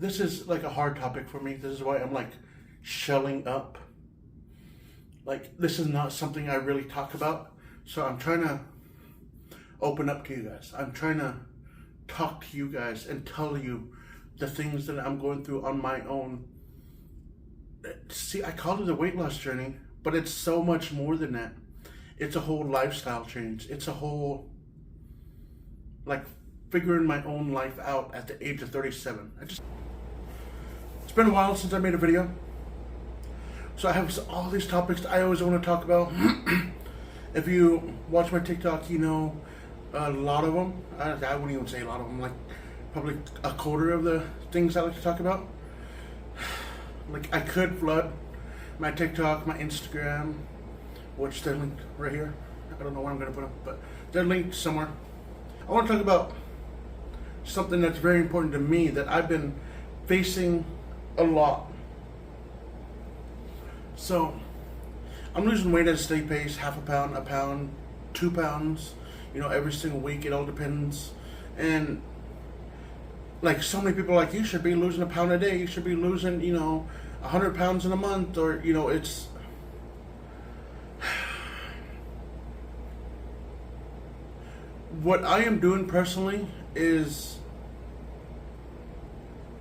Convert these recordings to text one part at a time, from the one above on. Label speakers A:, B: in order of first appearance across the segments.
A: this is like a hard topic for me. This is why I'm like shelling up. Like, this is not something I really talk about. So I'm trying to open up to you guys. I'm trying to talk to you guys and tell you the things that I'm going through on my own. See, I call it a weight loss journey, but it's so much more than that. It's a whole lifestyle change. It's a whole, like, figuring my own life out at the age of 37. It's been a while since I made a video. So I have all these topics I always want to talk about. If you watch my TikTok, you know a lot of them. I wouldn't even say a lot of them, like probably a quarter of the things I like to talk about. Like, I could flood my TikTok, my Instagram, which they're linked right here. I don't know where I'm going to put them, but they're linked somewhere. I want to talk about something that's very important to me that I've been facing a lot. So, I'm losing weight at a steady pace, half a pound, 2 pounds, you know, every single week. It all depends. And like, so many people are like, you should be losing a pound a day. You should be losing, you know, 100 pounds in a month, or, you know, it's... What I am doing personally is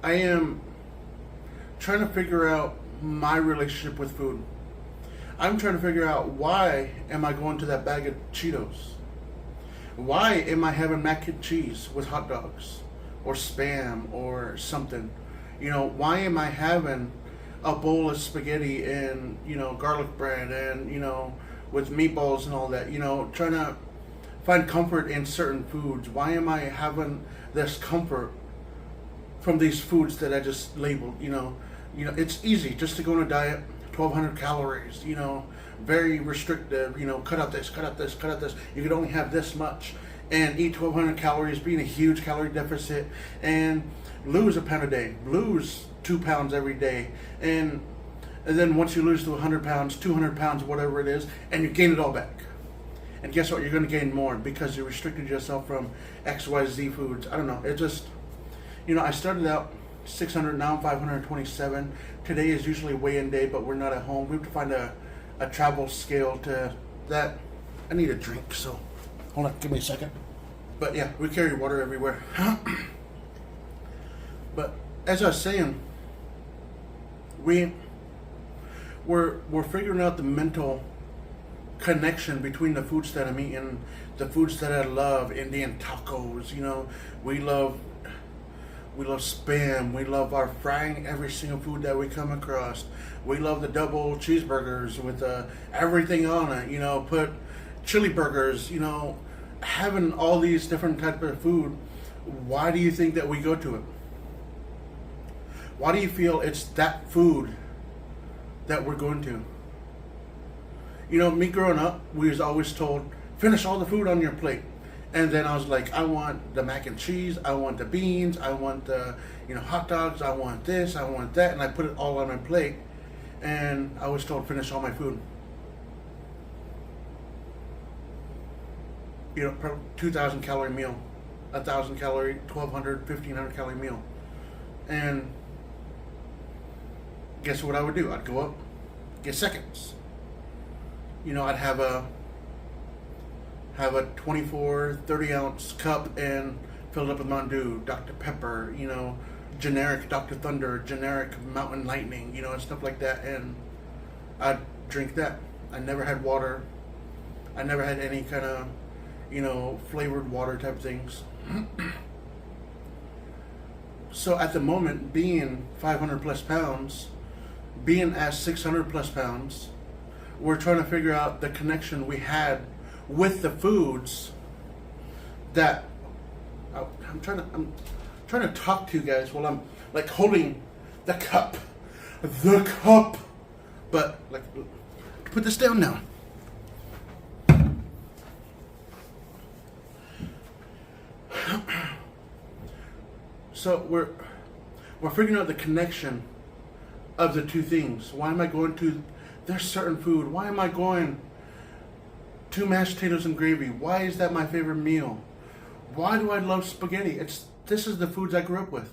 A: I am trying to figure out my relationship with food. I'm trying to figure out, why am I going to that bag of Cheetos? Why am I having mac and cheese with hot dogs or Spam or something? You know, why am I having a bowl of spaghetti and, you know, garlic bread and, you know, with meatballs and all that? You know, trying to find comfort in certain foods. Why am I having this comfort from these foods that I just labeled? You know, it's easy just to go on a diet, 1,200 calories, you know, very restrictive, you know, cut out this, cut out this, cut out this. You could only have this much and eat 1,200 calories, be in a huge calorie deficit, and lose a pound a day, lose 2 pounds every day. And then once you lose to 100 pounds, 200 pounds, whatever it is, and you gain it all back. And guess what? You're going to gain more because you restricted yourself from XYZ foods. I don't know. It just, you know, I started out 600, now I'm 527. Today is usually weigh-in day, but we're not at home. We have to find a travel scale to that. I need a drink, so hold on, give me a second. But yeah, we carry water everywhere. But as I was saying, we're figuring out the mental connection between the foods that I'm eating, the foods that I love. Indian tacos, you know, we love Spam. We love our frying every single food that we come across. We love the double cheeseburgers with everything on it. You know, put chili burgers. You know, having all these different types of food. Why do you think that we go to it? Why do you feel it's that food that we're going to? You know, me growing up, we was always told, finish all the food on your plate. And then I was like, I want the mac and cheese, I want the beans, I want the, you know, hot dogs, I want this, I want that, and I put it all on my plate. And I was told, finish all my food. You know, 2,000 calorie meal, 1,000 calorie, 1,200, 1,500 calorie meal. And guess what I would do? I'd go up, get seconds. You know, I'd have a 24, 30 ounce cup and fill it up with Mountain Dew, Dr. Pepper, you know, generic Dr. Thunder, generic Mountain Lightning, you know, and stuff like that. And I'd drink that. I never had water. I never had any kind of, you know, flavored water type things. So at the moment, being 500 plus pounds, being at 600 plus pounds, we're trying to figure out the connection we had with the foods that I'm trying to talk to you guys while I'm like holding the cup, but like, put this down now. So we're figuring out the connection of the two things. Why am I going to there's certain food? Why am I going to mashed potatoes and gravy? Why is that my favorite meal? Why do I love spaghetti? This is the foods I grew up with.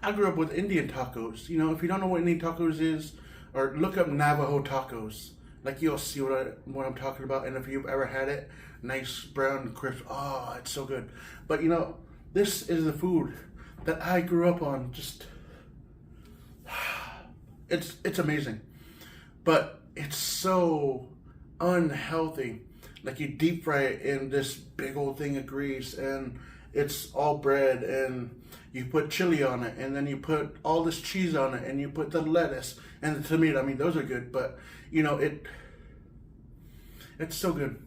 A: I grew up with Indian tacos. You know, if you don't know what Indian tacos is, or look up Navajo tacos, like you'll see what I'm talking about. And if you've ever had it, nice brown crisp, oh, it's so good. But you know, this is the food that I grew up on. Just, it's amazing, but it's so unhealthy. Like you deep fry it in this big old thing of grease, and it's all bread, and you put chili on it, and then you put all this cheese on it, and you put the lettuce and the tomato. I mean, those are good, but you know, it's so good.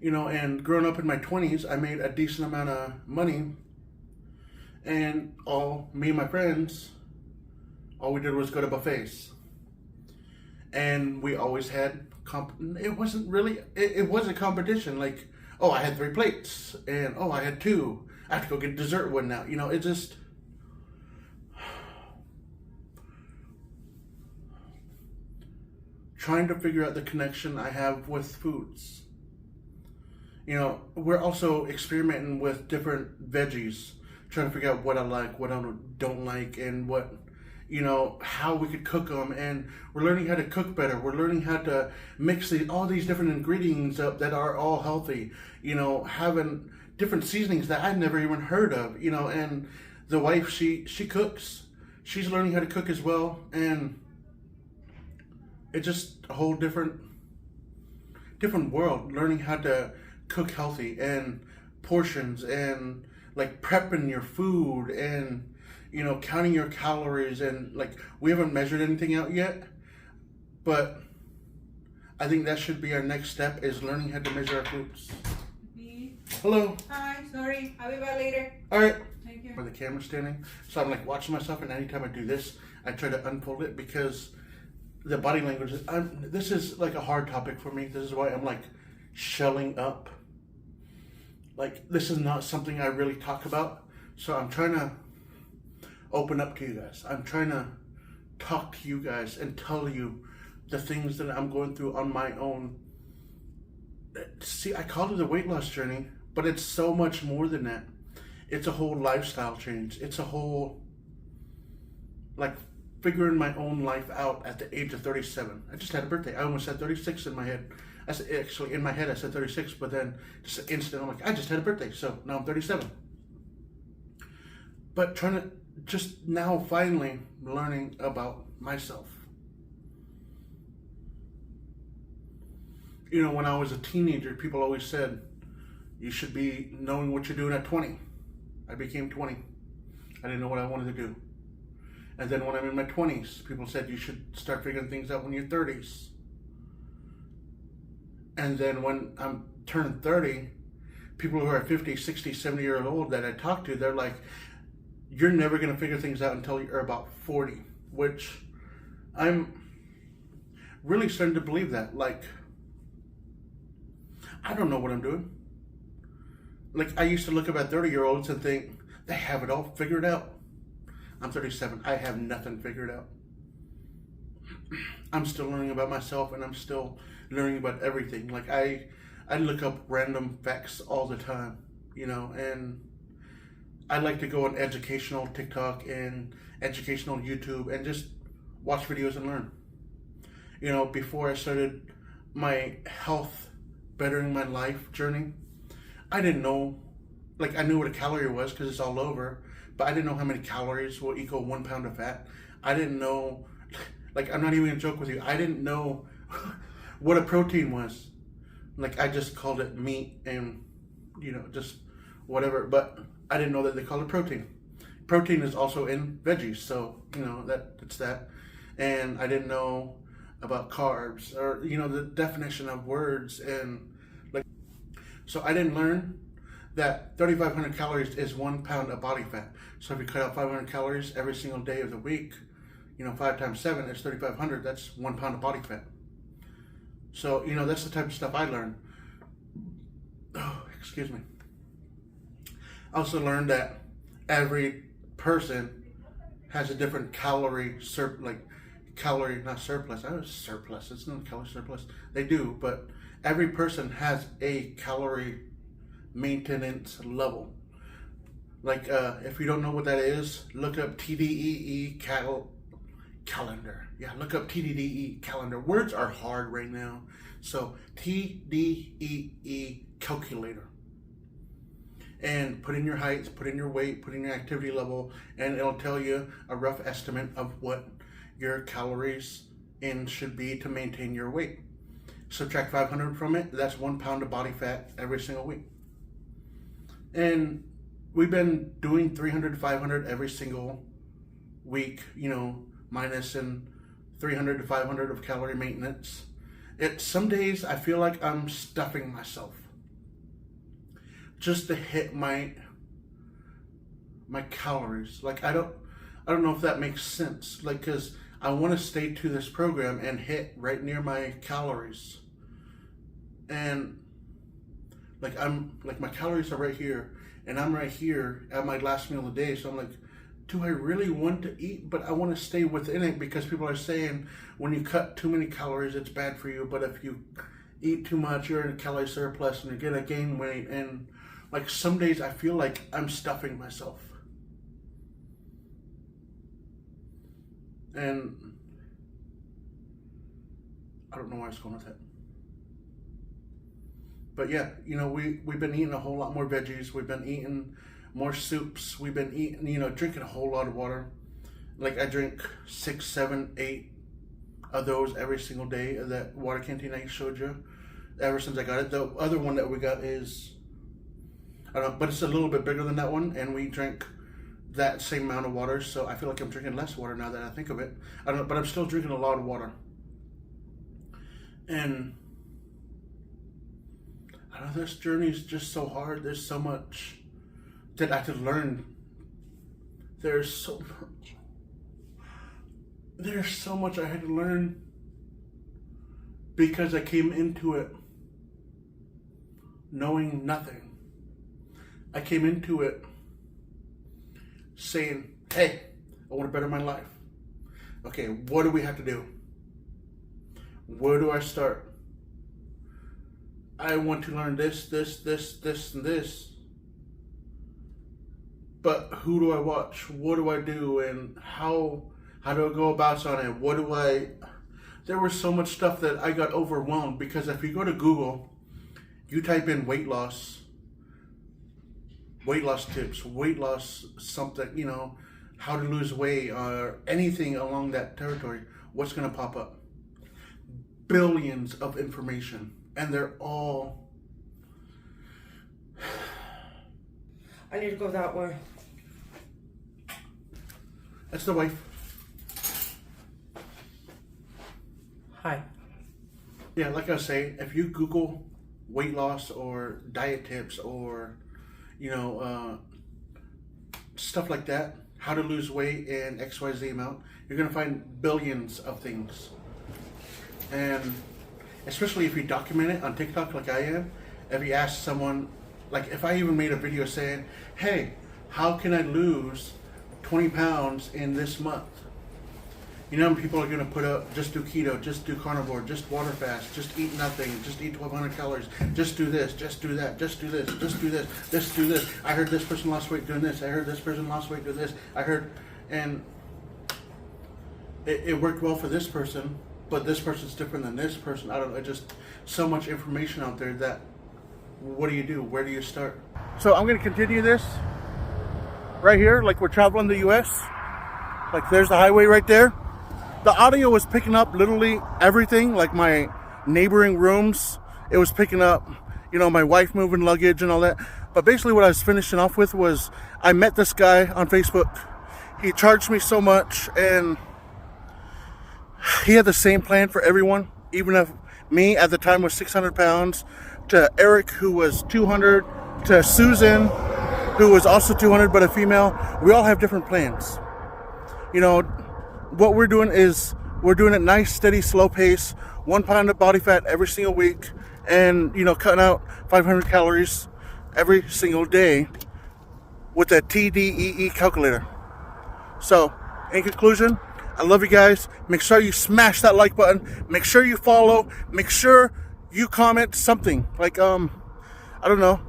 A: You know, and growing up in my 20s, I made a decent amount of money, and me and my friends, all we did was go to buffets. And we always had, it wasn't really, it was a competition. Like, oh, I had 3 plates, and oh, I had 2. I have to go get dessert one now. You know, it just, trying to figure out the connection I have with foods. You know, we're also experimenting with different veggies, trying to figure out what I like, what I don't like, and what, you know, how we could cook them. And we're learning how to cook better. We're learning how to mix all these different ingredients up that are all healthy. You know, having different seasonings that I'd never even heard of. You know, and the wife, she cooks. She's learning how to cook as well, and it's just a whole different world. Learning how to cook healthy, and portions, and like prepping your food, and you know, counting your calories. And like, we haven't measured anything out yet, but I think that should be our next step, is learning how to measure our foods. Hello.
B: Hi, sorry. I'll be back later.
A: All right.
B: Thank you.
A: Where the camera's standing, so I'm like watching myself, and anytime I do this, I try to unfold it, because the body language is, this is like a hard topic for me. This is why I'm like shelling up. Like, this is not something I really talk about, so I'm trying to open up to you guys. I'm trying to talk to you guys and tell you the things that I'm going through on my own. See, I called it a weight loss journey, but it's so much more than that. It's a whole lifestyle change. It's a whole, like, figuring my own life out at the age of 37. I just had a birthday. I almost said 36 in my head. I said, actually, in my head I said 36, but then just an instant, I'm like, I just had a birthday, so now I'm 37. But trying to just now finally learning about myself. You know, when I was a teenager, people always said, you should be knowing what you're doing at 20. I became 20. I didn't know what I wanted to do. And then when I'm in my 20s, people said you should start figuring things out when you're 30s. And then when I'm turned 30, people who are 50, 60, 70 years old that I talk to, they're like, you're never going to figure things out until you're about 40, which I'm really starting to believe that. Like, I don't know what I'm doing. Like, I used to look up at 30-year-olds and think, they have it all figured out. I'm 37. I have nothing figured out. I'm still learning about myself, and I'm still learning about everything. Like, I look up random facts all the time, you know, and I like to go on educational TikTok and educational YouTube and just watch videos and learn. You know, before I started my health bettering my life journey, I didn't know, like, I knew what a calorie was because it's all over, but I didn't know how many calories will equal 1 pound of fat. I didn't know, like, I'm not even gonna joke with you, I didn't know what a protein was. Like, I just called it meat and, you know, just whatever, but I didn't know that they called it protein. Protein is also in veggies, so, you know, it's that. And I didn't know about carbs, or, you know, the definition of words, and like, so I didn't learn that 3,500 calories is 1 pound of body fat. So if you cut out 500 calories every single day of the week, you know, 5 times 7 is 3,500. That's 1 pound of body fat. So, you know, that's the type of stuff I learned. Oh, excuse me. I also learned that every person has a different calorie not surplus. I was surplus. It's not calorie surplus. They do, but every person has a calorie maintenance level. Like, if you don't know what that is, look up TDEE calendar. Yeah, look up TDEE calendar. Words are hard right now. So, TDEE calculator. And put in your heights, put in your weight, put in your activity level, and it'll tell you a rough estimate of what your calories in should be to maintain your weight. Subtract 500 from it, that's 1 pound of body fat every single week. And we've been doing 300 to 500 every single week, minus in 300 to 500 of calorie maintenance. Some days I feel like I'm stuffing myself just to hit my calories. Like, I don't know if that makes sense. Like, because I want to stay to this program and hit right near my calories. And like my calories are right here, and I'm right here at my last meal of the day. So I'm like, do I really want to eat? But I want to stay within it, because people are saying when you cut too many calories, it's bad for you. But if you eat too much, you're in a calorie surplus and you're gonna gain weight. And like, some days I feel like I'm stuffing myself. And I don't know where I was going with it. But yeah, we've been eating a whole lot more veggies. We've been eating more soups. We've been eating, drinking a whole lot of water. Like, I drink 6, 7, 8 of those every single day, of that water canteen I showed you, ever since I got it. The other one that we got is, I don't know, but it's a little bit bigger than that one, and we drink that same amount of water. So I feel like I'm drinking less water now that I think of it. I don't know, but I'm still drinking a lot of water. And I don't know, this journey is just so hard. There's so much that I have to learn. There's so much I had to learn, because I came into it knowing nothing. I came into it saying, hey, I want to better my life. Okay, what do we have to do? Where do I start? I want to learn this, and this. But who do I watch? What do I do? And how do I go about on it? There was so much stuff that I got overwhelmed, because if you go to Google, you type in weight loss tips, weight loss something, how to lose weight, or anything along that territory, what's going to pop up? Billions of information. And they're all...
B: I need to go that way.
A: That's the wife.
B: Hi.
A: Yeah, like I was saying, if you Google weight loss or diet tips or, stuff like that, how to lose weight in XYZ amount, you're going to find billions of things. And especially if you document it on TikTok like I am, if you ask someone, like if I even made a video saying, hey, how can I lose 20 pounds in this month? People are going to put up, just do keto, just do carnivore, just water fast, just eat nothing, just eat 1,200 calories, just do this, just do that, just do this, just do this, just do this. I heard this person lost weight doing this. I heard this person lost weight doing this. And it worked well for this person, but this person's different than this person. I don't know, just so much information out there that, what do you do? Where do you start? So I'm going to continue this right here, like we're traveling the U.S. Like there's the highway right there. The audio was picking up literally everything, like my neighboring rooms. It was picking up, my wife moving luggage and all that. But basically what I was finishing off with was, I met this guy on Facebook. He charged me so much, and he had the same plan for everyone. Even if me at the time was 600 pounds, to Eric, who was 200, to Susan, who was also 200 but a female. We all have different plans. What we're doing is, we're doing it nice, steady, slow pace, 1 pound of body fat every single week, and cutting out 500 calories every single day with that TDEE calculator. So, in conclusion, I love you guys. Make sure you smash that like button. Make sure you follow. Make sure you comment something. Like, I don't know.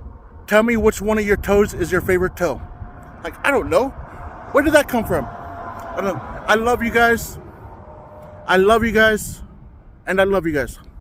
A: Tell me which one of your toes is your favorite toe. Like, I don't know. Where did that come from? I don't know. I love you guys. I love you guys. And I love you guys.